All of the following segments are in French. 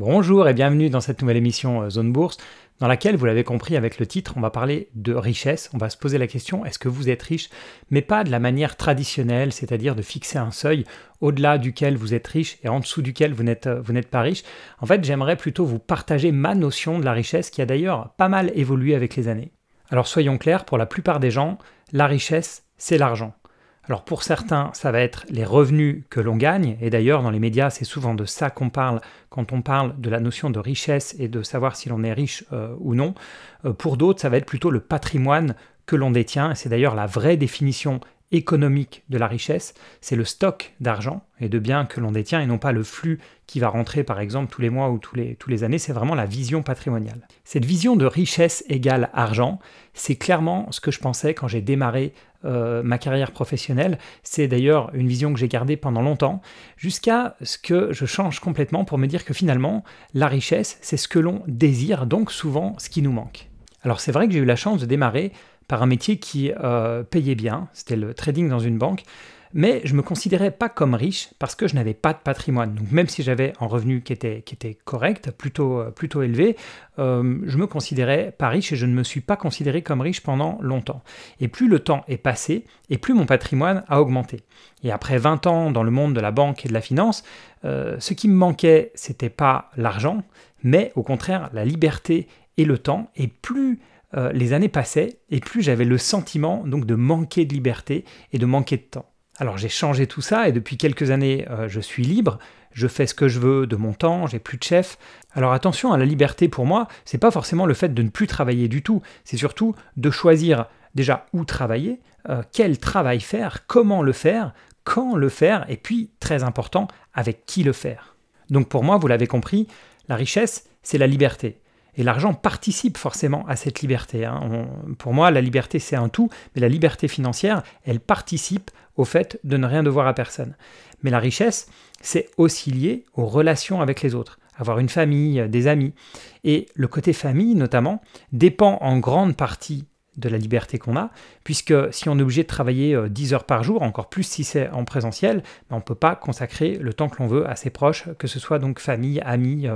Bonjour et bienvenue dans cette nouvelle émission Zone Bourse, dans laquelle, vous l'avez compris avec le titre, on va parler de richesse. On va se poser la question, est-ce que vous êtes riche? Mais pas de la manière traditionnelle, c'est-à-dire de fixer un seuil au-delà duquel vous êtes riche et en dessous duquel vous n'êtes pas riche. En fait, j'aimerais plutôt vous partager ma notion de la richesse, qui a d'ailleurs pas mal évolué avec les années. Alors soyons clairs, pour la plupart des gens, la richesse, c'est l'argent. Alors pour certains, ça va être les revenus que l'on gagne, et d'ailleurs dans les médias, c'est souvent de ça qu'on parle quand on parle de la notion de richesse et de savoir si l'on est riche ou non. Pour d'autres, ça va être plutôt le patrimoine que l'on détient, et c'est d'ailleurs la vraie définition économique de la richesse, c'est le stock d'argent et de biens que l'on détient et non pas le flux qui va rentrer par exemple tous les mois ou tous les années, c'est vraiment la vision patrimoniale. Cette vision de richesse égale argent, c'est clairement ce que je pensais quand j'ai démarré ma carrière professionnelle. C'est d'ailleurs une vision que j'ai gardée pendant longtemps, jusqu'à ce que je change complètement pour me dire que finalement, la richesse, c'est ce que l'on désire, donc souvent ce qui nous manque. Alors c'est vrai que j'ai eu la chance de démarrer par un métier qui payait bien, c'était le trading dans une banque, mais je ne me considérais pas comme riche parce que je n'avais pas de patrimoine. Donc même si j'avais un revenu qui était correct, plutôt élevé, je ne me considérais pas riche et je ne me suis pas considéré comme riche pendant longtemps. Et plus le temps est passé, et plus mon patrimoine a augmenté. Et après 20 ans dans le monde de la banque et de la finance, ce qui me manquait, c'était pas l'argent, mais au contraire la liberté et le temps. Et plus les années passaient, et plus j'avais le sentiment donc de manquer de liberté et de manquer de temps. Alors j'ai changé tout ça et depuis quelques années je suis libre, je fais ce que je veux de mon temps, j'ai plus de chef. Alors attention à la liberté pour moi, c'est pas forcément le fait de ne plus travailler du tout, c'est surtout de choisir déjà où travailler, quel travail faire, comment le faire, quand le faire et puis très important, avec qui le faire. Donc pour moi, vous l'avez compris, la richesse c'est la liberté. Et l'argent participe forcément à cette liberté. Pour moi, la liberté, c'est un tout, mais la liberté financière, elle participe au fait de ne rien devoir à personne. Mais la richesse, c'est aussi lié aux relations avec les autres. Avoir une famille, des amis. Et le côté famille, notamment, dépend en grande partie de la liberté qu'on a, puisque si on est obligé de travailler 10 heures par jour, encore plus si c'est en présentiel, on ne peut pas consacrer le temps que l'on veut à ses proches, que ce soit donc famille, amis,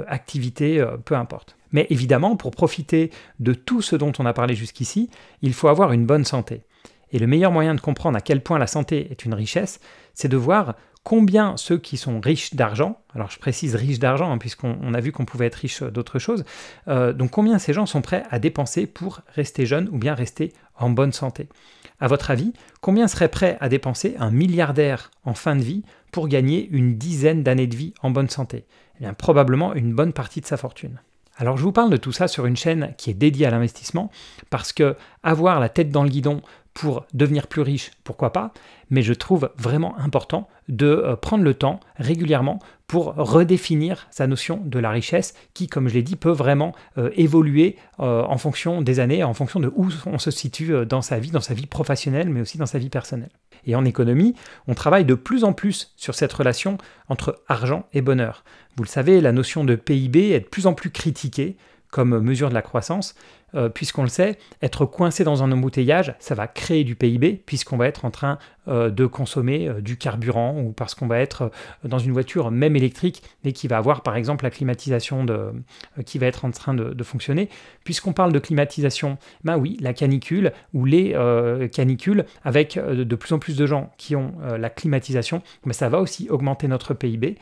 activités, peu importe. Mais évidemment, pour profiter de tout ce dont on a parlé jusqu'ici, il faut avoir une bonne santé. Et le meilleur moyen de comprendre à quel point la santé est une richesse, c'est de voir combien ceux qui sont riches d'argent, alors je précise riches d'argent puisqu'on a vu qu'on pouvait être riche d'autres choses, donc combien ces gens sont prêts à dépenser pour rester jeunes ou bien rester en bonne santé. À votre avis, combien serait prêt à dépenser un milliardaire en fin de vie pour gagner une dizaine d'années de vie en bonne santé? Eh bien probablement une bonne partie de sa fortune. Alors je vous parle de tout ça sur une chaîne qui est dédiée à l'investissement parce que avoir la tête dans le guidon pour devenir plus riche, pourquoi pas, mais je trouve vraiment important de prendre le temps régulièrement pour redéfinir sa notion de la richesse qui, comme je l'ai dit, peut vraiment évoluer en fonction des années, en fonction de où on se situe dans sa vie professionnelle, mais aussi dans sa vie personnelle. Et en économie, on travaille de plus en plus sur cette relation entre argent et bonheur. Vous le savez, la notion de PIB est de plus en plus critiquée comme mesure de la croissance, puisqu'on le sait, être coincé dans un embouteillage, ça va créer du PIB, puisqu'on va être en train de consommer du carburant, ou parce qu'on va être dans une voiture même électrique, mais qui va avoir par exemple la climatisation qui va être en train de fonctionner. Puisqu'on parle de climatisation, ben oui, la canicule, ou les canicules, avec de plus en plus de gens qui ont la climatisation, mais ça va aussi augmenter notre PIB.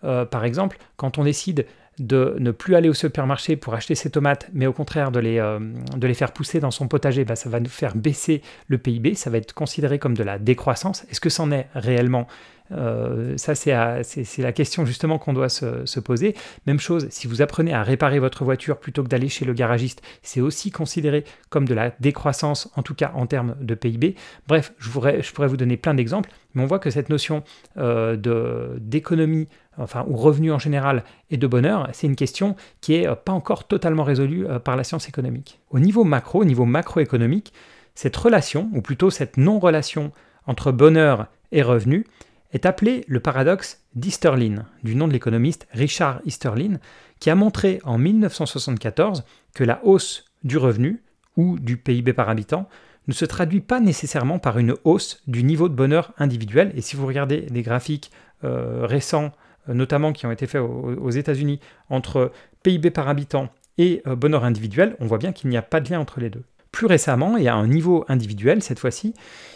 Par exemple, quand on décide de ne plus aller au supermarché pour acheter ses tomates, mais au contraire de les faire pousser dans son potager, bah ça va nous faire baisser le PIB, ça va être considéré comme de la décroissance. Est-ce que c'en est réellement? Ça, c'est la question justement qu'on doit se poser. Même chose, si vous apprenez à réparer votre voiture plutôt que d'aller chez le garagiste, c'est aussi considéré comme de la décroissance, en tout cas en termes de PIB. Bref, je pourrais vous donner plein d'exemples, mais on voit que cette notion d'économie, ou revenu en général, et de bonheur, c'est une question qui n'est pas encore totalement résolue par la science économique. Au niveau macroéconomique, cette relation, ou plutôt cette non-relation entre bonheur et revenu, est appelée le paradoxe d'Easterlin, du nom de l'économiste Richard Easterlin, qui a montré en 1974 que la hausse du revenu, ou du PIB par habitant, ne se traduit pas nécessairement par une hausse du niveau de bonheur individuel. Et si vous regardez des graphiques récents notamment qui ont été faits aux États-Unis, entre PIB par habitant et bonheur individuel, on voit bien qu'il n'y a pas de lien entre les deux. Plus récemment, et à un niveau individuel cette fois-ci,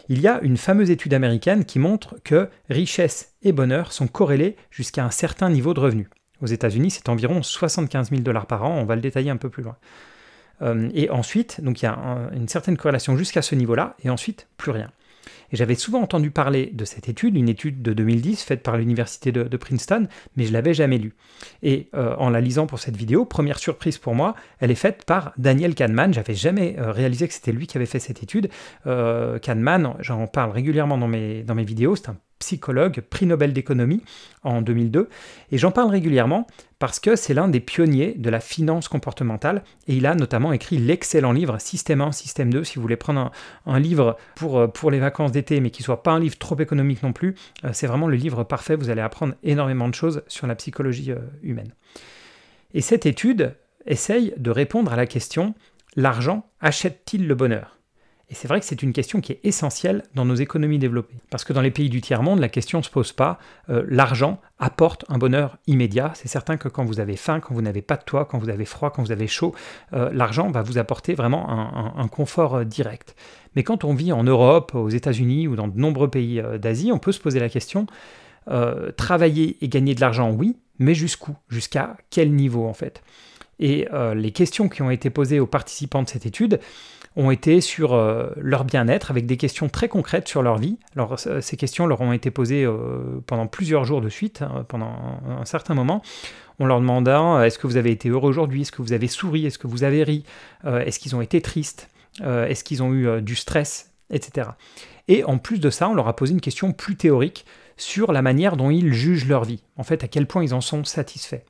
il y a une fameuse étude américaine qui montre que richesse et bonheur sont corrélés jusqu'à un certain niveau de revenu. Aux États-Unis, c'est environ 75 000 $ par an, on va le détailler un peu plus loin. Et ensuite, donc il y a une certaine corrélation jusqu'à ce niveau-là, et ensuite, plus rien. Et j'avais souvent entendu parler de cette étude, une étude de 2010 faite par l'université de Princeton, mais je ne l'avais jamais lue. Et en la lisant pour cette vidéo, première surprise pour moi, elle est faite par Daniel Kahneman. J'avais jamais réalisé que c'était lui qui avait fait cette étude. Kahneman, j'en parle régulièrement dans mes vidéos, c'est un psychologue, prix Nobel d'économie en 2002, et j'en parle régulièrement parce que c'est l'un des pionniers de la finance comportementale, et il a notamment écrit l'excellent livre Système 1, Système 2, si vous voulez prendre un livre pour les vacances d'été, mais qui ne soit pas un livre trop économique non plus, c'est vraiment le livre parfait, vous allez apprendre énormément de choses sur la psychologie humaine. Et cette étude essaye de répondre à la question « L'argent achète-t-il le bonheur ?» Et c'est vrai que c'est une question qui est essentielle dans nos économies développées. Parce que dans les pays du tiers-monde, la question ne se pose pas. L'argent apporte un bonheur immédiat. C'est certain que quand vous avez faim, quand vous n'avez pas de toit, quand vous avez froid, quand vous avez chaud, l'argent va vous apporter vraiment un confort direct. Mais quand on vit en Europe, aux États-Unis ou dans de nombreux pays d'Asie, on peut se poser la question, travailler et gagner de l'argent, oui, mais jusqu'où? Jusqu'à quel niveau en fait? Et les questions qui ont été posées aux participants de cette étude ont été sur leur bien-être, avec des questions très concrètes sur leur vie. Alors, ces questions leur ont été posées pendant plusieurs jours de suite, pendant un certain moment, en leur demandant est-ce que vous avez été heureux aujourd'hui, est-ce que vous avez souri, est-ce que vous avez ri, est-ce qu'ils ont été tristes, est-ce qu'ils ont eu du stress, etc. Et en plus de ça, on leur a posé une question plus théorique sur la manière dont ils jugent leur vie, en fait, à quel point ils en sont satisfaits.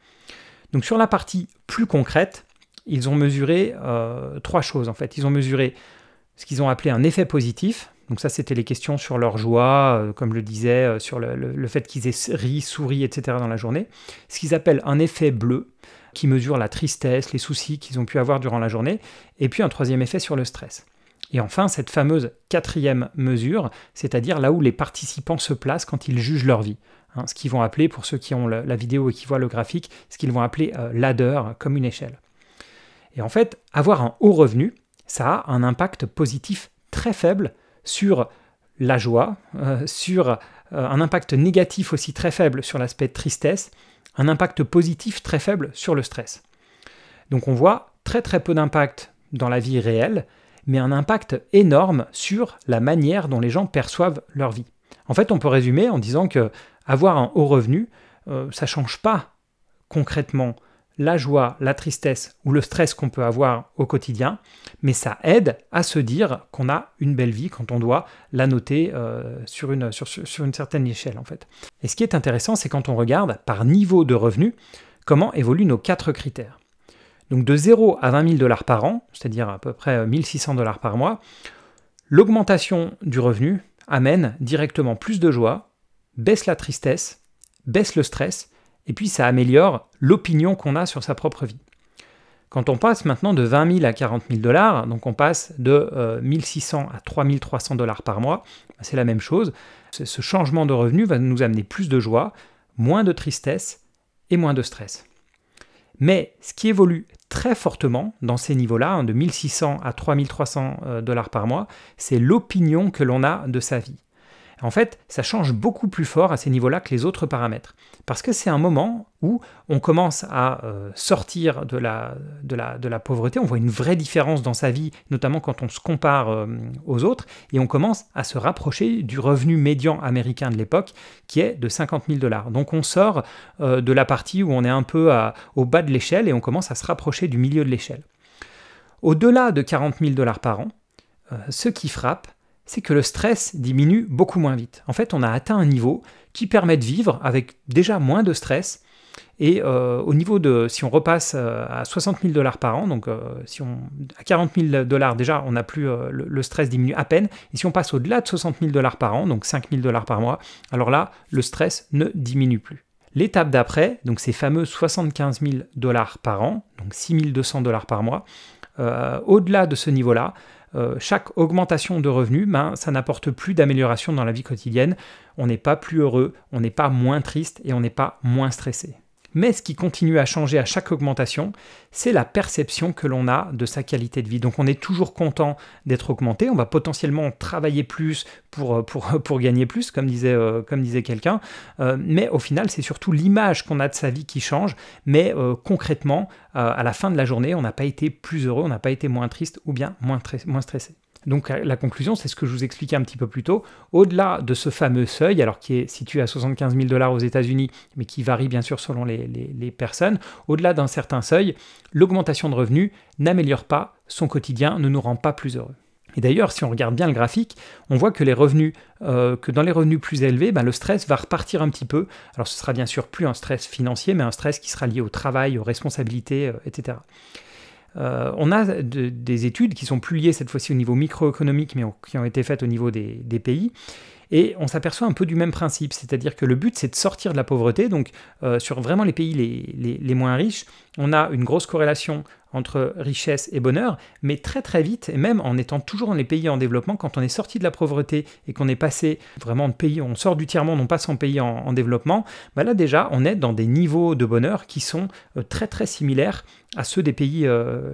Donc sur la partie plus concrète, ils ont mesuré 3 choses en fait. Ils ont mesuré ce qu'ils ont appelé un effet positif. Donc ça, c'était les questions sur leur joie, comme je le disais, sur le fait qu'ils aient ri, souri, etc. dans la journée. Ce qu'ils appellent un effet bleu, qui mesure la tristesse, les soucis qu'ils ont pu avoir durant la journée. Et puis un 3e effet sur le stress. Et enfin, cette fameuse 4e mesure, c'est-à-dire là où les participants se placent quand ils jugent leur vie. Ce qu'ils vont appeler, pour ceux qui ont la vidéo et qui voient le graphique, ce qu'ils vont appeler ladder, comme une échelle. Et en fait, avoir un haut revenu, ça a un impact positif très faible sur la joie, sur un impact négatif aussi très faible sur l'aspect tristesse, un impact positif très faible sur le stress. Donc on voit très très peu d'impact dans la vie réelle, mais un impact énorme sur la manière dont les gens perçoivent leur vie. En fait, on peut résumer en disant que avoir un haut revenu, ça ne change pas concrètement la joie, la tristesse ou le stress qu'on peut avoir au quotidien, mais ça aide à se dire qu'on a une belle vie quand on doit la noter sur une certaine échelle en fait. Et ce qui est intéressant, c'est quand on regarde par niveau de revenu, comment évoluent nos 4 critères. Donc de 0 à 20 000 $ par an, c'est-à-dire à peu près 1 600 $ par mois, l'augmentation du revenu amène directement plus de joie, baisse la tristesse, baisse le stress, et puis ça améliore l'opinion qu'on a sur sa propre vie. Quand on passe maintenant de 20 000 à 40 000 $, donc on passe de 1 600 à 3 300 $ par mois, c'est la même chose. Ce changement de revenu va nous amener plus de joie, moins de tristesse et moins de stress. Mais ce qui évolue très fortement dans ces niveaux-là, de 1 600 à 3 300 $ par mois, c'est l'opinion que l'on a de sa vie. En fait, ça change beaucoup plus fort à ces niveaux-là que les autres paramètres. Parce que c'est un moment où on commence à sortir de la pauvreté, on voit une vraie différence dans sa vie, notamment quand on se compare aux autres, et on commence à se rapprocher du revenu médian américain de l'époque, qui est de 50 000 $. Donc on sort de la partie où on est un peu au bas de l'échelle, et on commence à se rapprocher du milieu de l'échelle. Au-delà de 40 000 $ par an, ce qui frappe, c'est que le stress diminue beaucoup moins vite. En fait, on a atteint un niveau qui permet de vivre avec déjà moins de stress. Et au niveau de, si on repasse à 60 000 $ par an, donc à 40 000 $ déjà, on n'a plus, le stress diminue à peine. Et si on passe au-delà de 60 000 $ par an, donc 5 000 $ par mois, alors là, le stress ne diminue plus. L'étape d'après, donc ces fameux 75 000 $ par an, donc 6 200 $ par mois, au-delà de ce niveau-là, chaque augmentation de revenus, ça n'apporte plus d'amélioration dans la vie quotidienne. On n'est pas plus heureux, on n'est pas moins triste et on n'est pas moins stressé. Mais ce qui continue à changer à chaque augmentation, c'est la perception que l'on a de sa qualité de vie. Donc on est toujours content d'être augmenté, on va potentiellement travailler plus pour gagner plus, comme disait quelqu'un, mais au final c'est surtout l'image qu'on a de sa vie qui change, mais concrètement, à la fin de la journée, on n'a pas été plus heureux, on n'a pas été moins triste ou bien moins stressé. Donc la conclusion, c'est ce que je vous expliquais un petit peu plus tôt. Au-delà de ce fameux seuil, alors qui est situé à 75 000 $ aux États-Unis, mais qui varie bien sûr selon les personnes, au-delà d'un certain seuil, l'augmentation de revenus n'améliore pas son quotidien, ne nous rend pas plus heureux. Et d'ailleurs, si on regarde bien le graphique, on voit que que dans les revenus plus élevés, le stress va repartir un petit peu. Alors ce sera bien sûr plus un stress financier, mais un stress qui sera lié au travail, aux responsabilités, etc. On a des études qui sont plus liées cette fois-ci au niveau microéconomique, mais qui ont été faites au niveau des pays. Et on s'aperçoit un peu du même principe, c'est-à-dire que le but c'est de sortir de la pauvreté. Donc sur vraiment les pays les moins riches, on a une grosse corrélation entre richesse et bonheur, mais très très vite, et même en étant toujours dans les pays en développement, quand on est sorti de la pauvreté et qu'on est passé vraiment de pays, on sort du tiers-monde, on passe en pays en développement, là déjà on est dans des niveaux de bonheur qui sont très très similaires à ceux des pays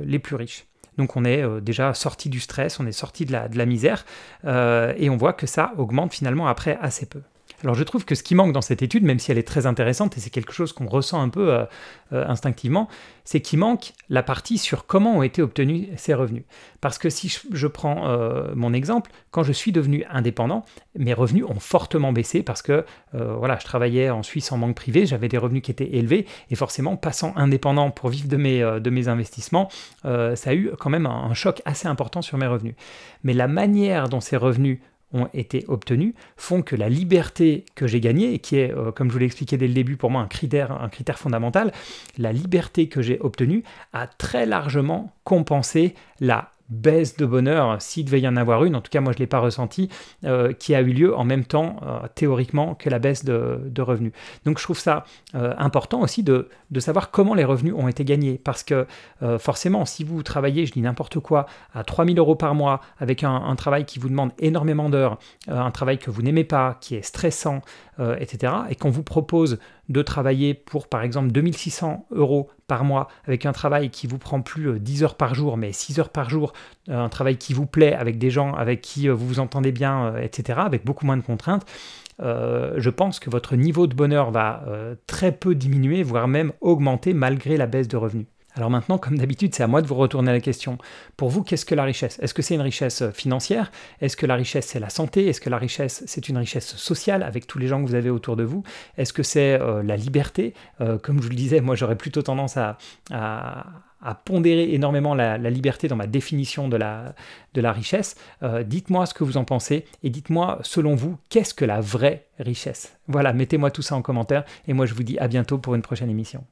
les plus riches. Donc on est déjà sorti du stress, on est sorti de la misère, et on voit que ça augmente finalement après assez peu. Alors je trouve que ce qui manque dans cette étude, même si elle est très intéressante, et c'est quelque chose qu'on ressent un peu instinctivement, c'est qu'il manque la partie sur comment ont été obtenus ces revenus. Parce que si je prends mon exemple, quand je suis devenu indépendant, mes revenus ont fortement baissé parce que je travaillais en Suisse en banque privée, j'avais des revenus qui étaient élevés, et forcément, passant indépendant pour vivre de mes investissements, ça a eu quand même un choc assez important sur mes revenus. Mais la manière dont ces revenus ont été obtenus font que la liberté que j'ai gagnée, et qui est, comme je vous l'ai expliqué dès le début, pour moi un critère fondamental, la liberté que j'ai obtenue a très largement compensé la baisse de bonheur, s'il devait y en avoir une, en tout cas moi je ne l'ai pas ressenti, qui a eu lieu en même temps théoriquement que la baisse de revenus. Donc je trouve ça important aussi de savoir comment les revenus ont été gagnés, parce que forcément si vous travaillez, je dis n'importe quoi, à 3 000 € par mois avec un travail qui vous demande énormément d'heures, un travail que vous n'aimez pas, qui est stressant, etc., et qu'on vous propose de travailler pour par exemple 2 600 € par mois avec un travail qui vous prend plus 10 heures par jour, mais 6 heures par jour, un travail qui vous plaît, avec des gens avec qui vous vous entendez bien, etc., avec beaucoup moins de contraintes, je pense que votre niveau de bonheur va très peu diminuer, voire même augmenter malgré la baisse de revenus. Alors maintenant, comme d'habitude, c'est à moi de vous retourner la question. Pour vous, qu'est-ce que la richesse? Est-ce que c'est une richesse financière? Est-ce que la richesse, c'est la santé? Est-ce que la richesse, c'est une richesse sociale avec tous les gens que vous avez autour de vous? Est-ce que c'est la liberté? Comme je vous le disais, moi, j'aurais plutôt tendance à pondérer énormément la liberté dans ma définition de la richesse. Dites-moi ce que vous en pensez et dites-moi, selon vous, qu'est-ce que la vraie richesse? Voilà, mettez-moi tout ça en commentaire et moi, je vous dis à bientôt pour une prochaine émission.